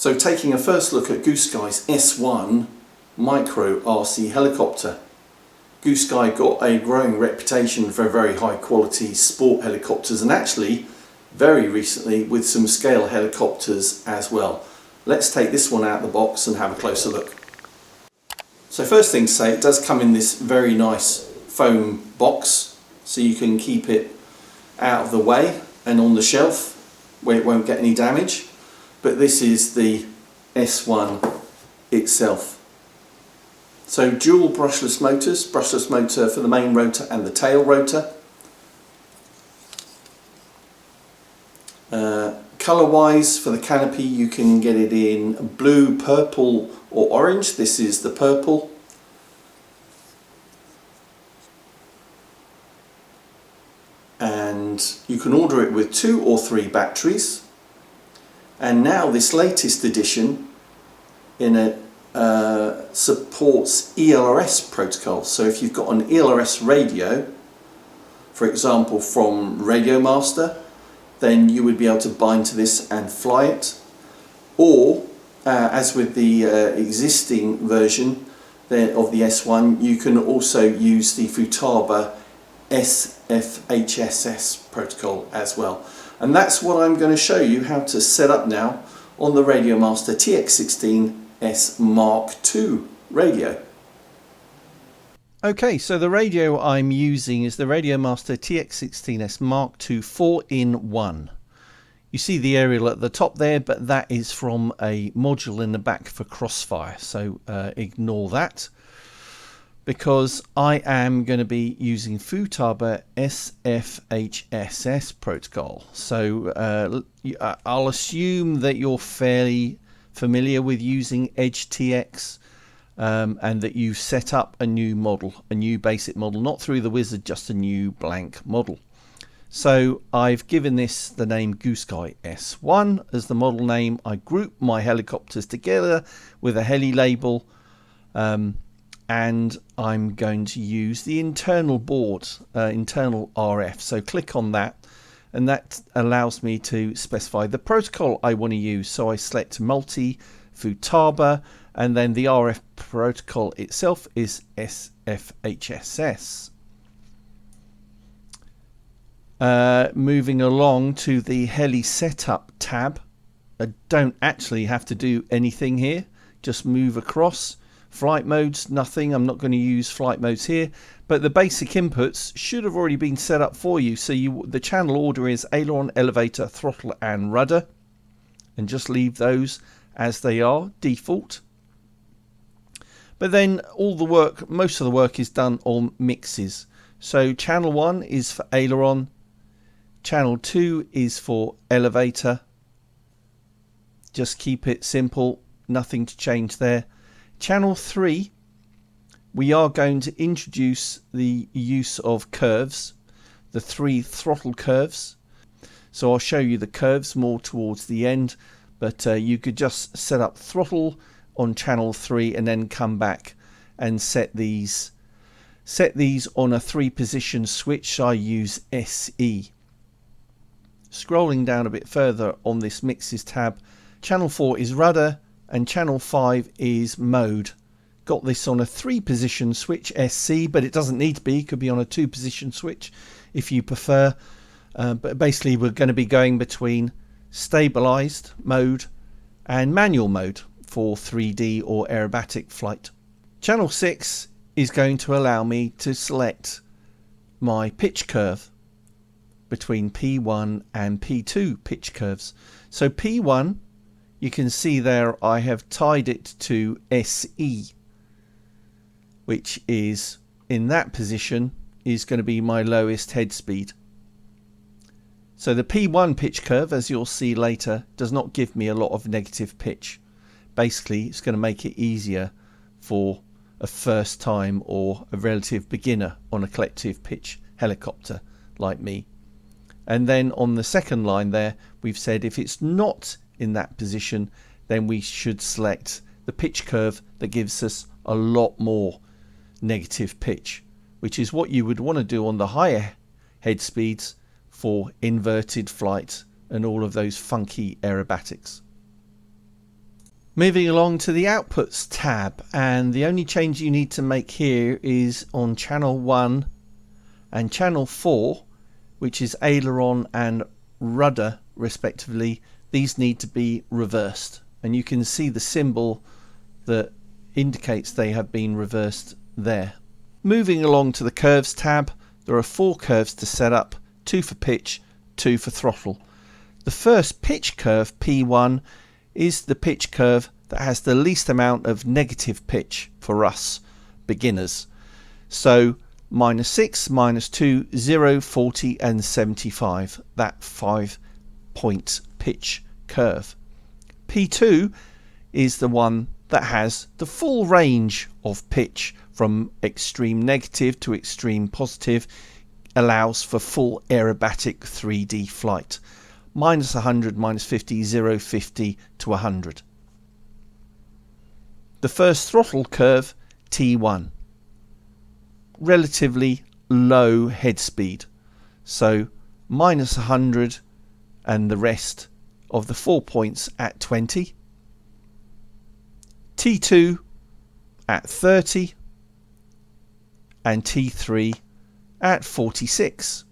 So taking a first look at GOOSKY's S1 micro RC helicopter. GOOSKY got a growing reputation for very high quality sport helicopters, and actually very recently with some scale helicopters as well. Let's take this one out of the box and have a closer look. So first thing to say, it does come in this very nice foam box, so you can keep it out of the way and on the shelf where it won't get any damage. But this is the S1 itself. So dual brushless motors, brushless motor for the main rotor and the tail rotor. Colour wise for the canopy, you can get it in blue, purple or orange. This is the purple. And you can order it with 2 or 3 batteries. And now this latest edition in it supports ELRS protocol. So if you've got an ELRS radio, for example from Radio Master, then you would be able to bind to this and fly it. Or as with the existing version of the S1, you can also use the Futaba SFHSS protocol as well. And that's what I'm going to show you how to set up now on the Radio Master TX16S Mark II radio. Okay, so the radio I'm using is the Radio Master TX16S Mark II 4-in-1. You see the aerial at the top there, but that is from a module in the back for crossfire, so ignore that, because I am going to be using Futaba SFHSS protocol. So I'll assume that you're fairly familiar with using Edge TX, and that you've set up a new model, a new basic model, not through the wizard, just a new blank model. So I've given this the name GOOSKY S1 as the model name. I group my helicopters together with a heli label, and I'm going to use the internal board, internal RF. So click on that, and that allows me to specify the protocol I want to use. So I select multi Futaba, and then the RF protocol itself is SFHSS. Moving along to the heli setup tab. I don't actually have to do anything here, just move across. Flight modes, nothing. I'm not going to use flight modes here, but the basic inputs should have already been set up for you. So the channel order is aileron, elevator, throttle and rudder, and just leave those as they are default. But then all the work, most of the work is done on mixes. So channel 1 is for aileron, channel 2 is for elevator. Just keep it simple, nothing to change there. Channel 3, we are going to introduce the use of curves, the 3 throttle curves. So I'll show you the curves more towards the end, but you could just set up throttle on channel 3 and then come back and set these on a 3-position switch. I use SE. Scrolling down a bit further on this mixes tab, channel 4 is rudder and channel 5 is mode. Got this on a 3-position switch SC, but it doesn't need to be, it could be on a 2-position switch if you prefer. But basically we're going to be going between stabilized mode and manual mode for 3D or aerobatic flight. Channel 6 is going to allow me to select my pitch curve between P1 and P2 pitch curves. So P1, you can see there I have tied it to SE, which is in that position is going to be my lowest head speed. So the P1 pitch curve, as you'll see later, does not give me a lot of negative pitch. Basically, it's going to make it easier for a first time or a relative beginner on a collective pitch helicopter like me. And then on the second line there, we've said if it's not in that position, then we should select the pitch curve that gives us a lot more negative pitch, which is what you would want to do on the higher head speeds for inverted flight and all of those funky aerobatics. Moving along to the outputs tab, and the only change you need to make here is on channel 1 and channel 4, which is aileron and rudder respectively. These need to be reversed, and you can see the symbol that indicates they have been reversed there. Moving along to the curves tab, there are 4 curves to set up, 2 for pitch, 2 for throttle. The first pitch curve, P1, is the pitch curve that has the least amount of negative pitch for us beginners. So -6, -2, 0, 40 and 75, that 5-point pitch curve. P2 is the one that has the full range of pitch from extreme negative to extreme positive, allows for full aerobatic 3D flight. -100, -50, 0, 50 to 100. The first throttle curve, T1, relatively low head speed, so -100 and the rest of the 4 points at 20. T2 at 30 and T3 at 46.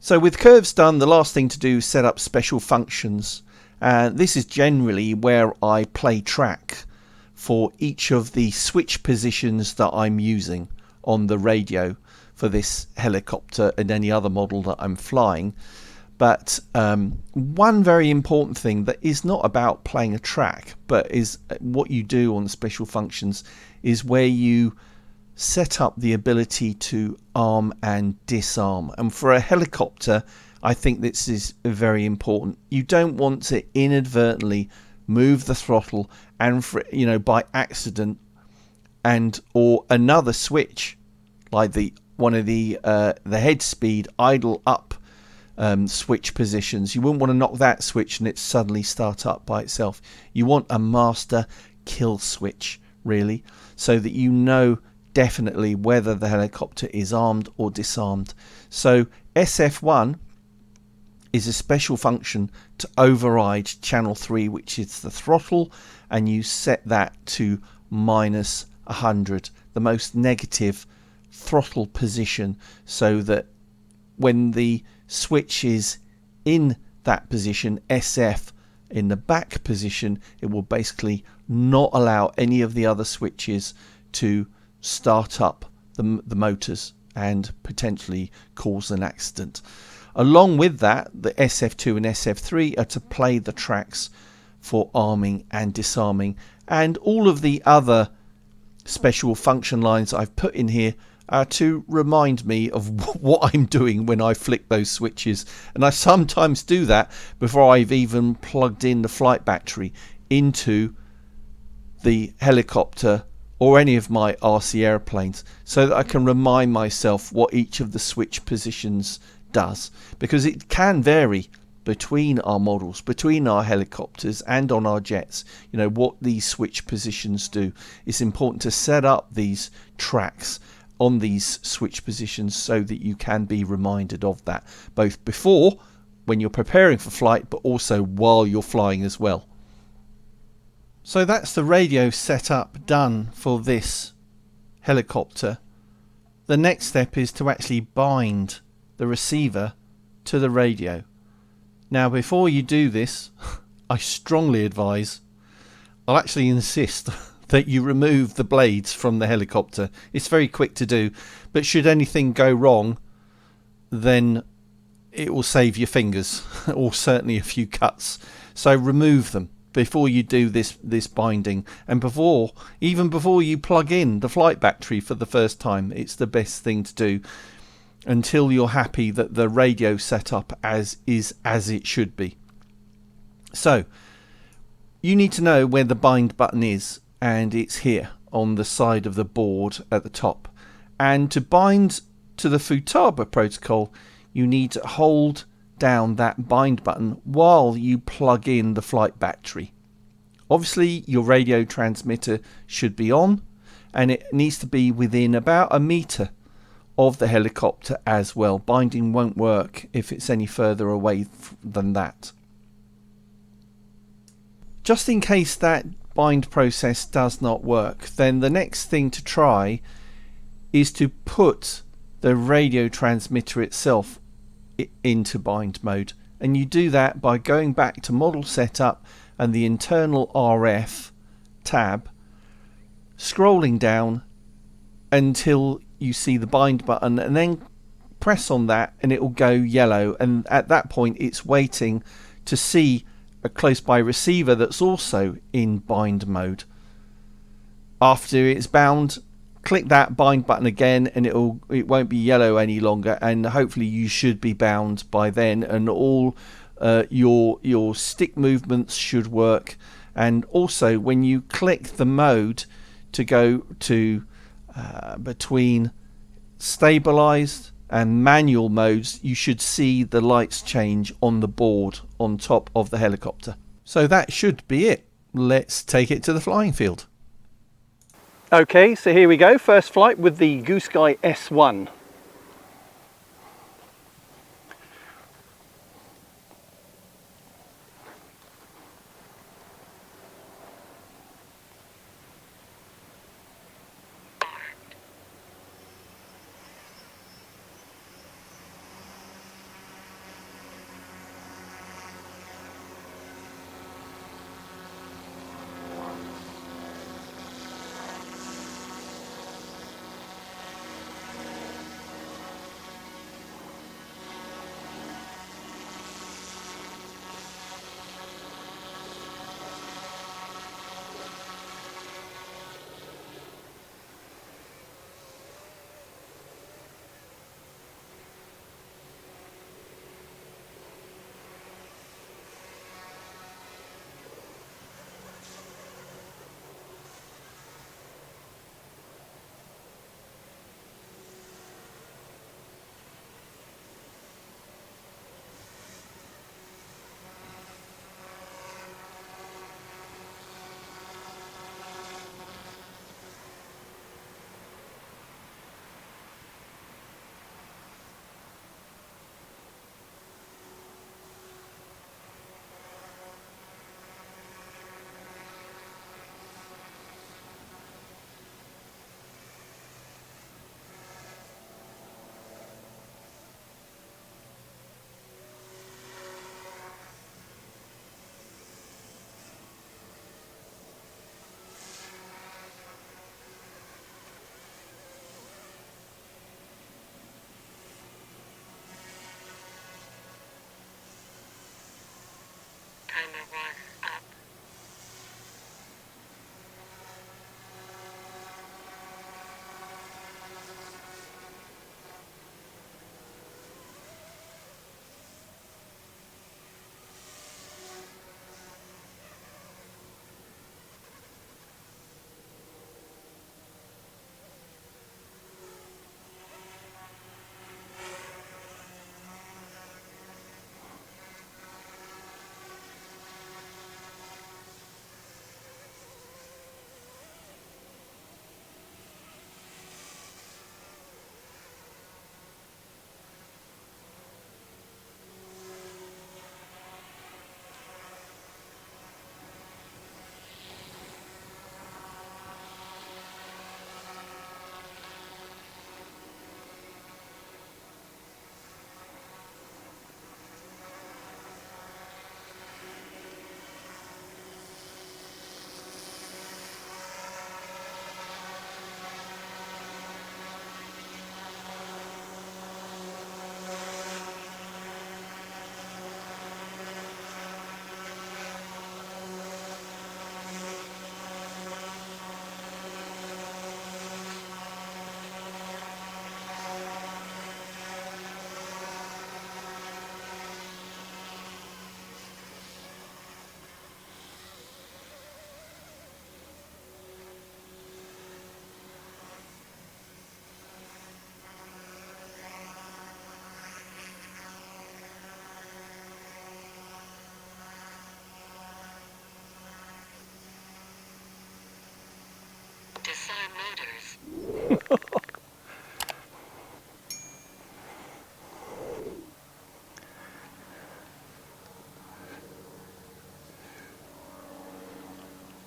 So with curves done, the last thing to do is set up special functions. This is generally where I play track for each of the switch positions that I'm using on the radio for this helicopter and any other model that I'm flying. But one very important thing that is not about playing a track, but is what you do on the special functions, is where you set up the ability to arm and disarm. And for a helicopter, I think this is very important. You don't want to inadvertently move the throttle and, by accident, and or another switch like one of the head speed idle up switch positions. You wouldn't want to knock that switch and it suddenly start up by itself. You want a master kill switch, really, so that you know definitely whether the helicopter is armed or disarmed. So SF1 is a special function to override channel 3, which is the throttle, and you set that to -100, the most negative throttle position, so that when the switch is in that position, SF in the back position, it will basically not allow any of the other switches to start up the motors and potentially cause an accident. Along with that, the SF2 and SF3 are to play the tracks for arming and disarming, and all of the other special function lines I've put in here are to remind me of what I'm doing when I flick those switches. And I sometimes do that before I've even plugged in the flight battery into the helicopter or any of my RC airplanes, so that I can remind myself what each of the switch positions does, because it can vary between our models, between our helicopters and on our jets, what these switch positions do. It's important to set up these tracks on these switch positions so that you can be reminded of that, both before, when you're preparing for flight, but also while you're flying as well. So that's the radio setup done for this helicopter. The next step is to actually bind the receiver to the radio. Now, before you do this, I strongly advise, I'll actually insist that you remove the blades from the helicopter. It's very quick to do, but should anything go wrong, then it will save your fingers or certainly a few cuts. So remove them before you do this binding, and even before you plug in the flight battery for the first time. It's the best thing to do until you're happy that the radio setup as it should be. So you need to know where the bind button is, and it's here on the side of the board at the top. And to bind to the Futaba protocol, you need to hold down that bind button while you plug in the flight battery. Obviously your radio transmitter should be on, and it needs to be within about 1 meter of the helicopter as well. Binding won't work if it's any further away than that. Just in case that bind process does not work, then the next thing to try is to put the radio transmitter itself into bind mode, and you do that by going back to model setup and the internal RF tab, scrolling down until you see the bind button, and then press on that and it will go yellow, and at that point it's waiting to see a close by receiver that's also in bind mode. After it's bound, click that bind button again and it won't be yellow any longer, and hopefully you should be bound by then, and all your stick movements should work. And also when you click the mode to go to between stabilized and manual modes, you should see the lights change on the board on top of the helicopter. So that should be it. Let's take it to the flying field. Okay, so here we go, first flight with the GOOSKY S1.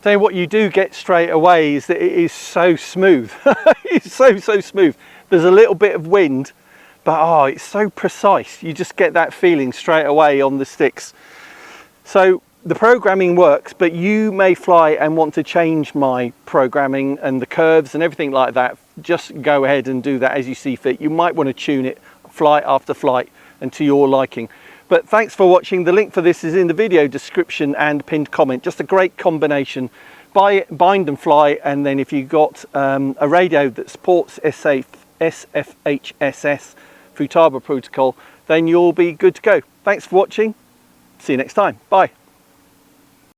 So what you do get straight away is that it is so smooth. It's so smooth. There's a little bit of wind, but oh, it's so precise. You just get that feeling straight away on the sticks. So the programming works, but you may fly and want to change my programming and the curves and everything like that. Just go ahead and do that as you see fit. You might want to tune it flight after flight and to your liking. But thanks for watching. The link for this is in the video description and pinned comment. Just a great combination. Buy it, bind and fly, and then if you've got a radio that supports SFHSS through Tarbor protocol, then you'll be good to go. Thanks for watching. See you next time. Bye.